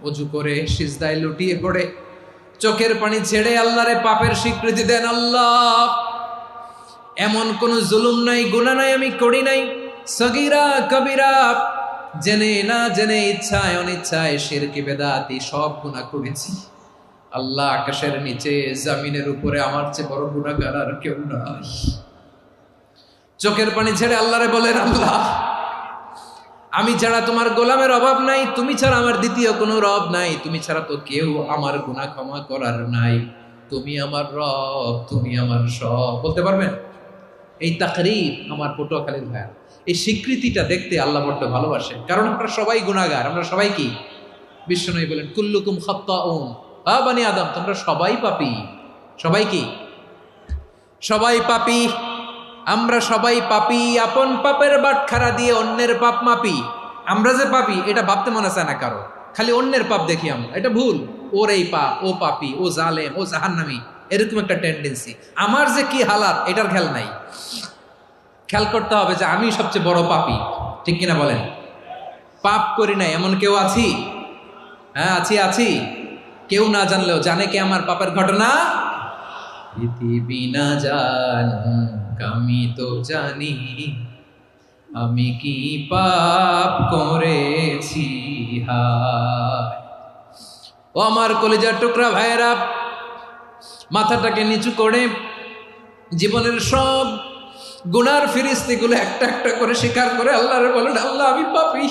অজু করে সিজদায় লুটিয়ে পড়ে চোখের পানি ছেড়ে আল্লাহরে পাপের স্বীকৃতি দেন। আল্লাহ, এমন কোন জুলুম নাই, গুনাহ নাই আমি করি নাই, সগীরা কবিরা, জেনে না জেনে, ইচ্ছায় অনিচ্ছায়, শিরকি বেদাতি সব গুনাহ করেছি। আল্লাহ, আকাশের নিচে জমিনের উপরে আমার চেয়ে বড় গুনাহগার আর কেউ নাই। চোখের পানি ছেড়ে আল্লাহরে বলেন, আল্লাহ, আমি ছাড়া তোমার গোলামের অভাব নাই, তুমি ছাড়া আমার দ্বিতীয় কোনো রব নাই, তুমি ছাড়া তো কেউ আমার গুনাহ ক্ষমা করার নাই, তুমি আমার রব, তুমি আমার সব। বলতে পারবেন? এই তাকরীর আমার পটুয়াখালীর ভাইয়া, এই স্বীকৃতিটা দেখতে আল্লাহ বড্ড ভালোবাসে, কারণ আমরা সবাই গুনাহগার। আমরা সবাই কি? বিশ্বনবী বলেন, কুল্লুকুম খাত্তাউন, বানি আদম, তোমরা সবাই পাপী। সবাই কি? সবাই পাপী। আমরা সবাই পাপী। আপন পাপের বাটখারা দিয়ে অন্যের পাপ মাপি। আমরা যে পাপী এটা ভাবতে মনে চায় না কারো, খালি অন্যের পাপ দেখি আমরা। এটা ভুল। ওর এই পাপ, ও পাপী, ও জালেম, ও জাহান্নামী, এরকম একটা টেন্ডেন্সি। আমার যে কি হালাত এটার খেয়াল নাই। খেয়াল করতে হবে যে আমি সবচেয়ে বড় পাপী, ঠিক কিনা বলেন? পাপ করি নাই এমন কেউ আছি? হ্যাঁ, আছি। কেউ না জানলেও জানে কে আমার পাপের ঘটনা? পৃথিবী না জানুক আমি তো জানি, আমি কি পাপ করেছি হায়। ও আমার কলিজার টুকরা ভাইয়েরা, মাথাটাকে নিচু করে জীবনের সব গুনার ফিরিস্তিগুলো একটা একটা করে স্বীকার করে আল্লাহরে বলেন, আল্লাহ, আমি পাপী।